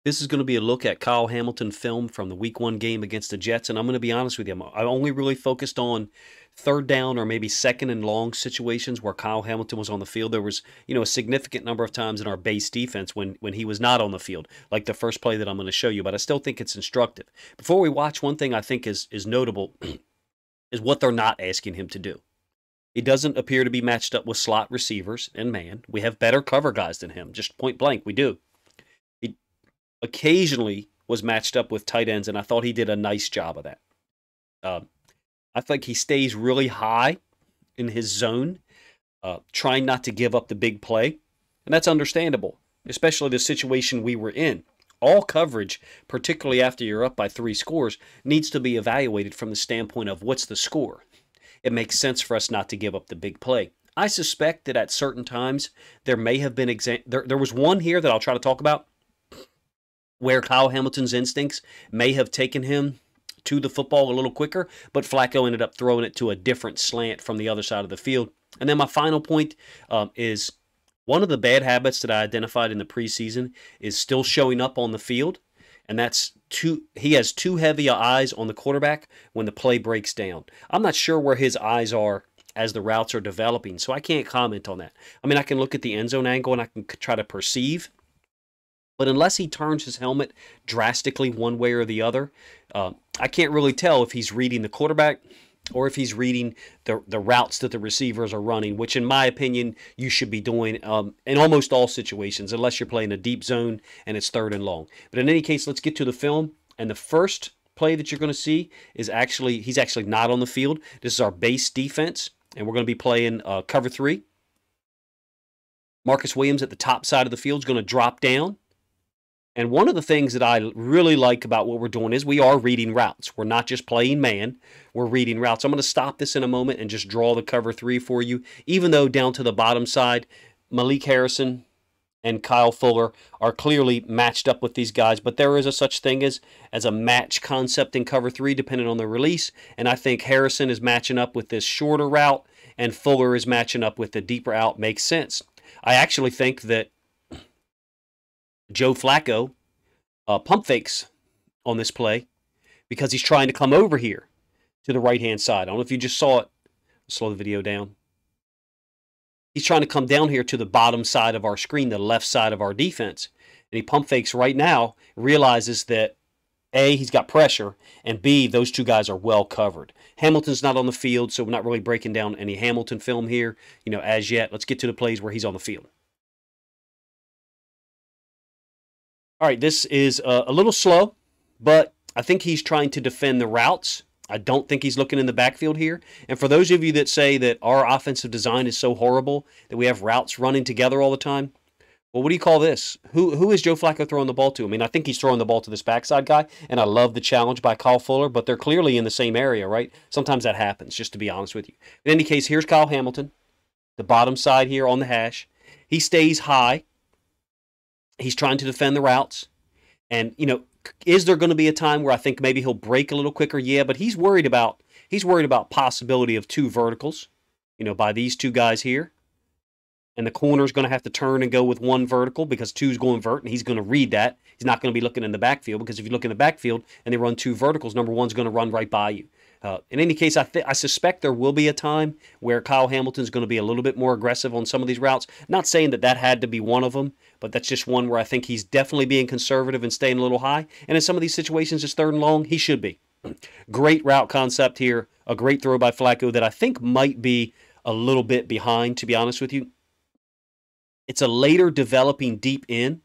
This is going to be a look at Kyle Hamilton film from the Week 1 game against the Jets, and I'm going to be honest with you. I only really focused on third down or maybe second and long situations where Kyle Hamilton was on the field. There was, a significant number of times in our base defense when he was not on the field, like the first play that I'm going to show you, but I still think it's instructive. Before we watch, one thing I think is notable is what they're not asking him to do. He doesn't appear to be matched up with slot receivers and man. We have better cover guys than him, just point blank, we do. Occasionally was matched up with tight ends, and I thought he did a nice job of that. I think he stays really high in his zone, trying not to give up the big play, and that's understandable, especially the situation we were in. All coverage, particularly after you're up by 3 scores, needs to be evaluated from the standpoint of what's the score. It makes sense for us not to give up the big play. I suspect that at certain times there may have been there was one here that I'll try to talk about where Kyle Hamilton's instincts may have taken him to the football a little quicker, but Flacco ended up throwing it to a different slant from the other side of the field. And then my final point is one of the bad habits that I identified in the preseason is still showing up on the field, and that's he has too heavy eyes on the quarterback when the play breaks down. I'm not sure where his eyes are as the routes are developing, so I can't comment on that. I mean, I can look at the end zone angle and I can try to perceive, but unless he turns his helmet drastically one way or the other, I can't really tell if he's reading the quarterback or if he's reading the routes that the receivers are running, which in my opinion you should be doing in almost all situations, unless you're playing a deep zone and it's third and long. But in any case, let's get to the film. And the first play that you're going to see is he's actually not on the field. This is our base defense, and we're going to be playing cover 3. Marcus Williams at the top side of the field is going to drop down. And one of the things that I really like about what we're doing is we are reading routes. We're not just playing man, we're reading routes. I'm going to stop this in a moment and just draw the cover 3 for you, even though down to the bottom side, Malik Harrison and Kyle Fuller are clearly matched up with these guys, but there is a such thing as a match concept in cover 3 depending on the release, and I think Harrison is matching up with this shorter route, and Fuller is matching up with the deeper out. Makes sense. I actually think that Joe Flacco pump fakes on this play because he's trying to come over here to the right-hand side. I don't know if you just saw it. Slow the video down. He's trying to come down here to the bottom side of our screen, the left side of our defense. And he pump fakes right now, realizes that A, he's got pressure, and B, those two guys are well covered. Hamilton's not on the field, so we're not really breaking down any Hamilton film here, as yet. Let's get to the plays where he's on the field. All right, this is a little slow, but I think he's trying to defend the routes. I don't think he's looking in the backfield here. And for those of you that say that our offensive design is so horrible that we have routes running together all the time, well, what do you call this? Who is Joe Flacco throwing the ball to? I mean, I think he's throwing the ball to this backside guy, and I love the challenge by Kyle Fuller, but they're clearly in the same area, right? Sometimes that happens, just to be honest with you. In any case, here's Kyle Hamilton, the bottom side here on the hash. He stays high. He's trying to defend the routes. And, is there going to be a time where I think maybe he'll break a little quicker? Yeah, but he's worried about possibility of 2 verticals, by these 2 guys here. And the corner's going to have to turn and go with 1 vertical because 2's going vert, and he's going to read that. He's not going to be looking in the backfield because if you look in the backfield and they run 2 verticals, number 1's going to run right by you. In any case, I suspect there will be a time where Kyle Hamilton's going to be a little bit more aggressive on some of these routes. Not saying that had to be one of them, but that's just one where I think he's definitely being conservative and staying a little high. And in some of these situations, it's third and long, he should be. Great route concept here. A great throw by Flacco that I think might be a little bit behind, to be honest with you. It's a later developing deep in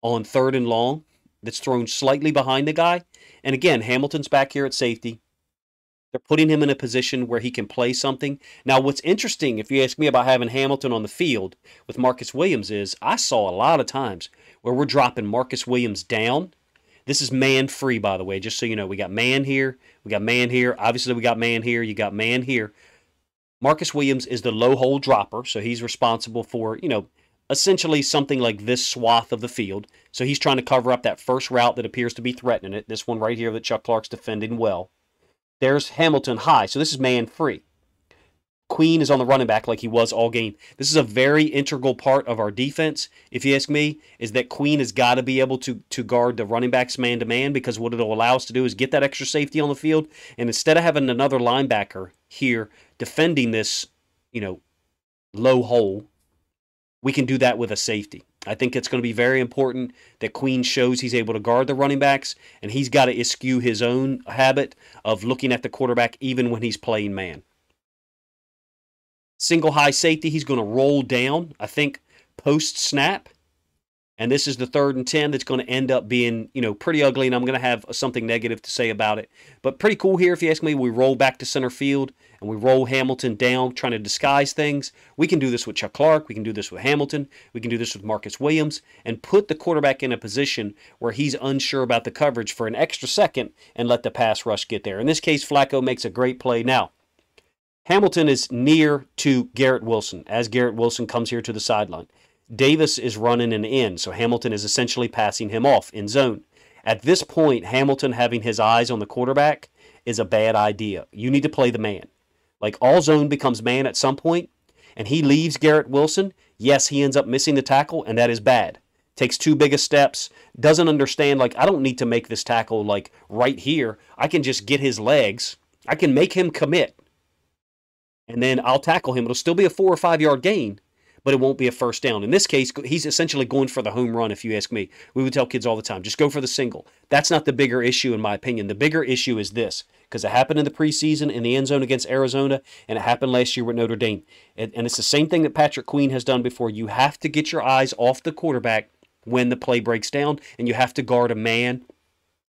on third and long that's thrown slightly behind the guy. And again, Hamilton's back here at safety. They're putting him in a position where he can play something. Now, what's interesting, if you ask me about having Hamilton on the field with Marcus Williams, is I saw a lot of times where we're dropping Marcus Williams down. This is man-free, by the way, just so you know. We got man here. We got man here. Obviously, we got man here. You got man here. Marcus Williams is the low hole dropper, so he's responsible for, essentially something like this swath of the field. So he's trying to cover up that first route that appears to be threatening it, this one right here that Chuck Clark's defending well. There's Hamilton high, so this is man free. Queen is on the running back like he was all game. This is a very integral part of our defense, if you ask me, is that Queen has got to be able to guard the running backs man-to-man, because what it'll allow us to do is get that extra safety on the field, and instead of having another linebacker here defending this, low hole, we can do that with a safety. I think it's going to be very important that Queen shows he's able to guard the running backs, and he's got to eschew his own habit of looking at the quarterback even when he's playing man. Single high safety, he's going to roll down, I think, post-snap. And this is the 3rd and 10 that's going to end up being, pretty ugly, and I'm going to have something negative to say about it. But pretty cool here, if you ask me. We roll back to center field, and we roll Hamilton down, trying to disguise things. We can do this with Chuck Clark. We can do this with Hamilton. We can do this with Marcus Williams, and put the quarterback in a position where he's unsure about the coverage for an extra second and let the pass rush get there. In this case, Flacco makes a great play. Now, Hamilton is near to Garrett Wilson as Garrett Wilson comes here to the sideline. Davis is running an in, so Hamilton is essentially passing him off in zone. At this point, Hamilton having his eyes on the quarterback is a bad idea. You need to play the man. Like, all zone becomes man at some point, and he leaves Garrett Wilson. Yes, he ends up missing the tackle, and that is bad. Takes too big of steps, doesn't understand, I don't need to make this tackle, right here. I can just get his legs. I can make him commit, and then I'll tackle him. It'll still be a 4 or 5 yard gain, but it won't be a first down. In this case, he's essentially going for the home run, if you ask me. We would tell kids all the time, just go for the single. That's not the bigger issue, in my opinion. The bigger issue is this, because it happened in the preseason in the end zone against Arizona, and it happened last year with Notre Dame. And it's the same thing that Patrick Queen has done before. You have to get your eyes off the quarterback when the play breaks down, and you have to guard a man,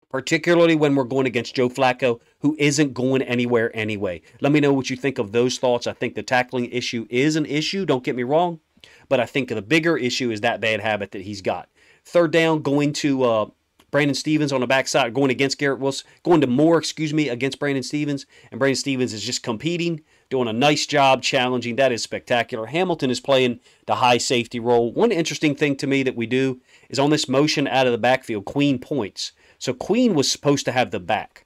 particularly when we're going against Joe Flacco, who isn't going anywhere anyway. Let me know what you think of those thoughts. I think the tackling issue is an issue, don't get me wrong, but I think the bigger issue is that bad habit that he's got. 3rd down, going to Brandon Stephens on the backside, going against Garrett Wilson, going to Moore, against Brandon Stephens, and Brandon Stephens is just competing, doing a nice job challenging. That is spectacular. Hamilton is playing the high safety role. One interesting thing to me that we do is on this motion out of the backfield, Queen points. So Queen was supposed to have the back.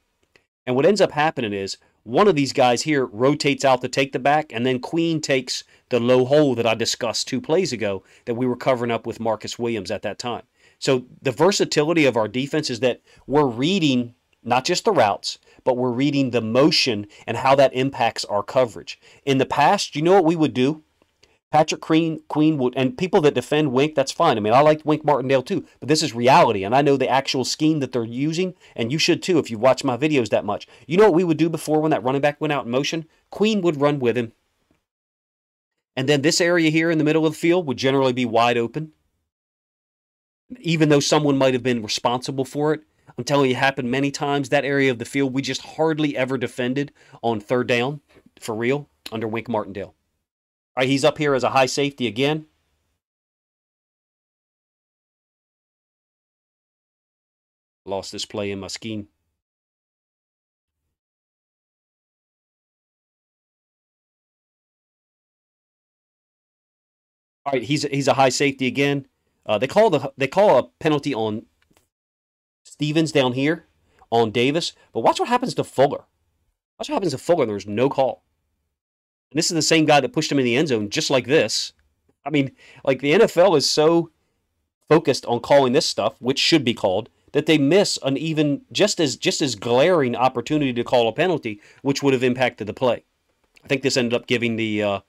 And what ends up happening is one of these guys here rotates out to take the back, and then Queen takes the low hole that I discussed 2 plays ago that we were covering up with Marcus Williams at that time. So the versatility of our defense is that we're reading not just the routes, but we're reading the motion and how that impacts our coverage. In the past, you know what we would do? Patrick Queen would, and people that defend Wink, that's fine. I mean, I liked Wink Martindale too, but this is reality, and I know the actual scheme that they're using, and you should too if you've watched my videos that much. You know what we would do before when that running back went out in motion? Queen would run with him, and then this area here in the middle of the field would generally be wide open, even though someone might have been responsible for it. I'm telling you, it happened many times. That area of the field we just hardly ever defended on 3rd down, for real, under Wink Martindale. All right, he's up here as a high safety again. Lost this play in my scheme. All right, he's a high safety again. They call a penalty on Stephens down here on Davis, but watch what happens to Fuller. Watch what happens to Fuller. There's no call. And this is the same guy that pushed him in the end zone, just like this. I mean, the NFL is so focused on calling this stuff, which should be called, that they miss an even just as glaring opportunity to call a penalty, which would have impacted the play. I think this ended up giving the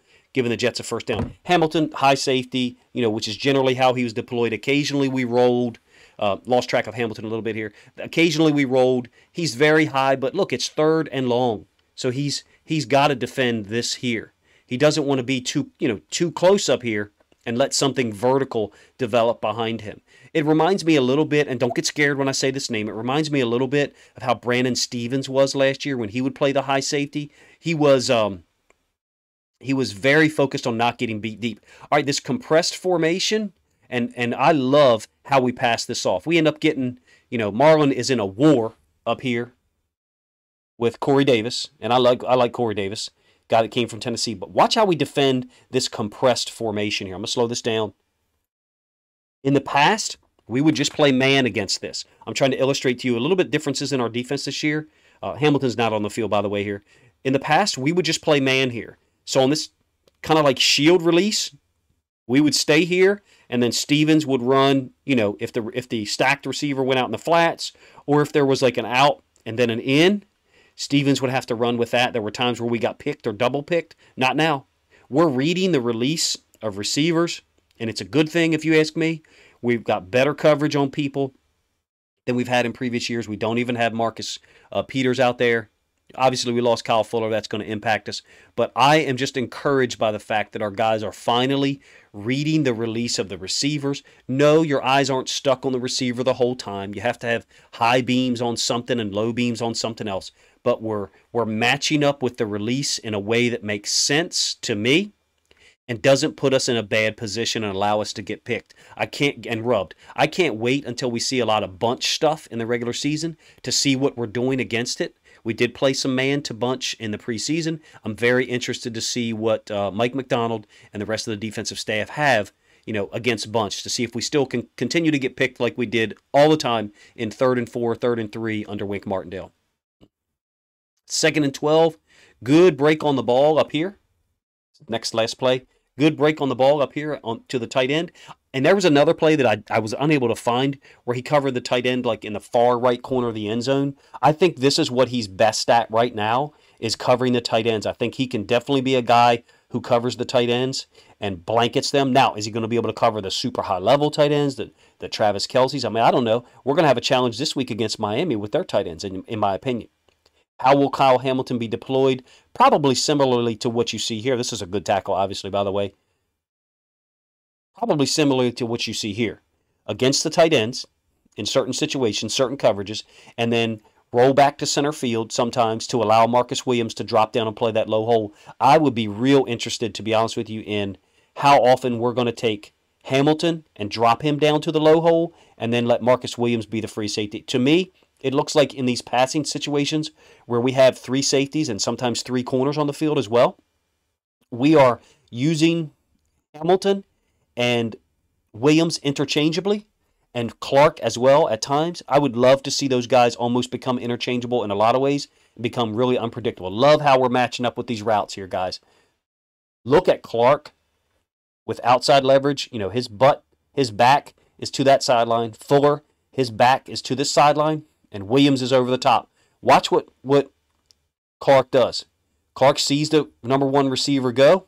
Jets a first down. Hamilton, high safety, which is generally how he was deployed. Occasionally we rolled. Lost track of Hamilton a little bit here. Occasionally we rolled. He's very high, but look, it's 3rd and long. So he's got to defend this here. He doesn't want to be too close up here and let something vertical develop behind him. It reminds me a little bit, and don't get scared when I say this name, it reminds me a little bit of how Brandon Stephens was last year when he would play the high safety. He was very focused on not getting beat deep. All right, this compressed formation, and I love how we pass this off. We end up getting, Marlon is in a war up here with Corey Davis, and I like Corey Davis, guy that came from Tennessee. But watch how we defend this compressed formation here. I'm going to slow this down. In the past, we would just play man against this. I'm trying to illustrate to you a little bit differences in our defense this year. Hamilton's not on the field, by the way, here. In the past, we would just play man here. So on this kind of like shield release, we would stay here, and then Stevens would run, if the stacked receiver went out in the flats, or if there was like an out and then an in, Stevens would have to run with that. There were times where we got picked or double picked. Not now. We're reading the release of receivers, and it's a good thing if you ask me. We've got better coverage on people than we've had in previous years. We don't even have Marcus Peters out there. Obviously, we lost Kyle Fuller. That's going to impact us. But I am just encouraged by the fact that our guys are finally reading the release of the receivers. No, your eyes aren't stuck on the receiver the whole time. You have to have high beams on something and low beams on something else. But we're matching up with the release in a way that makes sense to me and doesn't put us in a bad position and allow us to get picked. I can't wait until we see a lot of bunch stuff in the regular season to see what we're doing against it. We did play some man to bunch in the preseason. I'm very interested to see what Mike Macdonald and the rest of the defensive staff have, against bunch, to see if we still can continue to get picked like we did all the time in 3rd and 4, 3rd and 3 under Wink Martindale. 2nd and 12, good break on the ball up here. Last play. Good break on the ball up here to the tight end. And there was another play that I was unable to find where he covered the tight end like in the far right corner of the end zone. I think this is what he's best at right now, is covering the tight ends. I think he can definitely be a guy who covers the tight ends and blankets them. Now, is he going to be able to cover the super high-level tight ends, the Travis Kelce's? I mean, I don't know. We're going to have a challenge this week against Miami with their tight ends, in my opinion. How will Kyle Hamilton be deployed? Probably similarly to what you see here. This is a good tackle, obviously, by the way. Probably similar to what you see here. Against the tight ends, in certain situations, certain coverages, and then roll back to center field sometimes to allow Marcus Williams to drop down and play that low hole. I would be real interested, to be honest with you, in how often we're going to take Hamilton and drop him down to the low hole and then let Marcus Williams be the free safety. To me, it looks like in these passing situations where we have 3 safeties and sometimes 3 corners on the field as well, we are using Hamilton and Williams interchangeably, and Clark as well at times. I would love to see those guys almost become interchangeable in a lot of ways and become really unpredictable. Love how we're matching up with these routes here, guys. Look at Clark with outside leverage. His back is to that sideline. Fuller, his back is to this sideline. And Williams is over the top. Watch what Clark does. Clark sees the number 1 receiver go,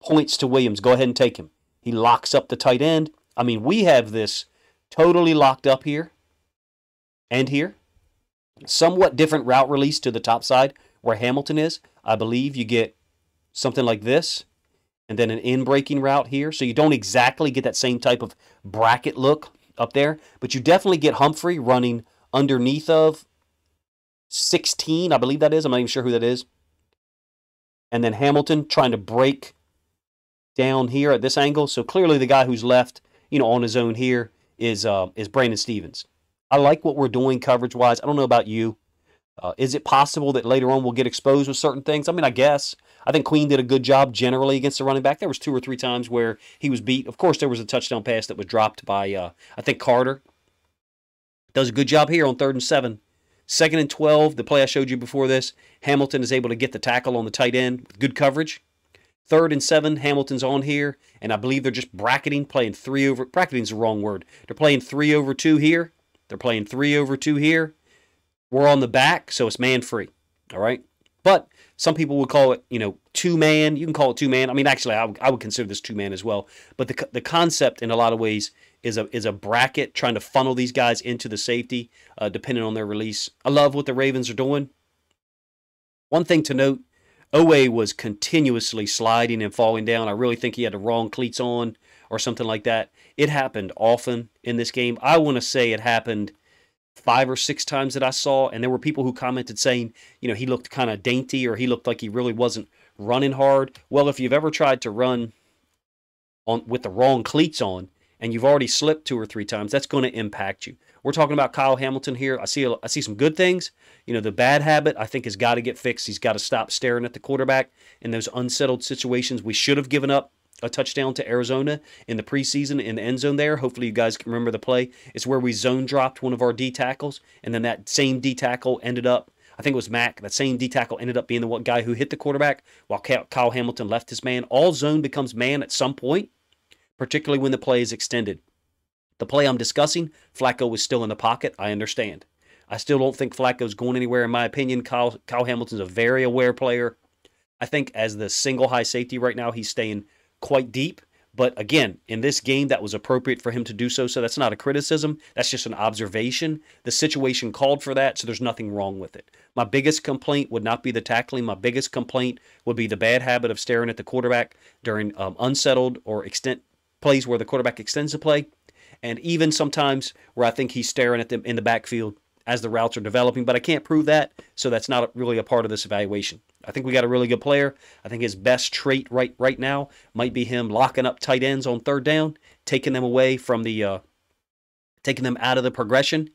points to Williams. Go ahead and take him. He locks up the tight end. I mean, we have this totally locked up here and here. Somewhat different route release to the top side where Hamilton is. I believe you get something like this and then an in-breaking route here. So you don't exactly get that same type of bracket look up there, but you definitely get Humphrey running underneath of 16, I believe that is. I'm not even sure who that is. And then Hamilton trying to break down here at this angle. So clearly the guy who's left, on his own here is Brandon Stevens. I like what we're doing coverage-wise. I don't know about you. Is it possible that later on we'll get exposed with certain things? I mean, I guess. I think Queen did a good job generally against the running back. There was 2 or 3 times where he was beat. Of course, there was a touchdown pass that was dropped by, I think, Carter. Does a good job here on 3rd and 7. 2nd and 12, the play I showed you before this, Hamilton is able to get the tackle on the tight end with good coverage. 3rd and 7, Hamilton's on here, and I believe they're just bracketing, playing 3 over. Bracketing's the wrong word. They're playing 3 over 2 here. They're playing 3 over 2 here. We're on the back, so it's man-free. All right? But some people would call it, 2-man. You can call it 2-man. I mean, actually, I would consider this 2-man as well. But the concept, in a lot of ways, is a bracket trying to funnel these guys into the safety, depending on their release. I love what the Ravens are doing. One thing to note, Owe was continuously sliding and falling down. I really think he had the wrong cleats on or something like that. It happened often in this game. I want to say it happened 5 or 6 times that I saw, and there were people who commented saying, he looked kind of dainty or he looked like he really wasn't running hard. Well, if you've ever tried to run with the wrong cleats on, and you've already slipped 2 or 3 times, that's going to impact you. We're talking about Kyle Hamilton here. I see some good things. The bad habit, I think, has got to get fixed. He's got to stop staring at the quarterback in those unsettled situations. We should have given up a touchdown to Arizona in the preseason in the end zone there. Hopefully you guys can remember the play. It's where we zone dropped one of our D tackles, and then that same D tackle ended up, I think it was Mack. That same D tackle ended up being the one guy who hit the quarterback while Kyle Hamilton left his man. All zone becomes man at some point, particularly when the play is extended. The play I'm discussing, Flacco was still in the pocket. I understand. I still don't think Flacco's going anywhere, in my opinion. Kyle Hamilton's a very aware player. I think as the single high safety right now, he's staying quite deep. But again, in this game, that was appropriate for him to do so. So that's not a criticism. That's just an observation. The situation called for that, so there's nothing wrong with it. My biggest complaint would not be the tackling. My biggest complaint would be the bad habit of staring at the quarterback during unsettled or extent plays where the quarterback extends the play. And even sometimes where I think he's staring at them in the backfield as the routes are developing. But I can't prove that, so that's not really a part of this evaluation. I think we got a really good player. I think his best trait right now might be him locking up tight ends on third down, taking them away from the taking them out of the progression,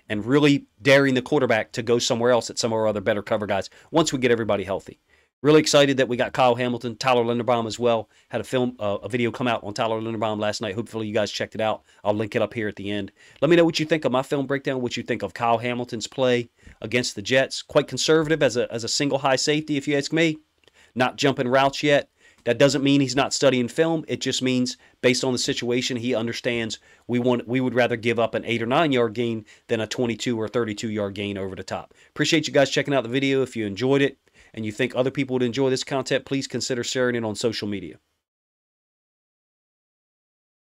and really daring the quarterback to go somewhere else at some of our other better cover guys once we get everybody healthy. Really excited that we got Kyle Hamilton, Tyler Linderbaum as well. Had a video come out on Tyler Linderbaum last night. Hopefully you guys checked it out. I'll link it up here at the end. Let me know what you think of my film breakdown, what you think of Kyle Hamilton's play against the Jets. Quite conservative as a single high safety, if you ask me. Not jumping routes yet. That doesn't mean he's not studying film. It just means based on the situation, he understands we would rather give up an 8 or 9 yard gain than a 22 or 32 yard gain over the top. Appreciate you guys checking out the video. If you enjoyed it, and you think other people would enjoy this content, please consider sharing it on social media.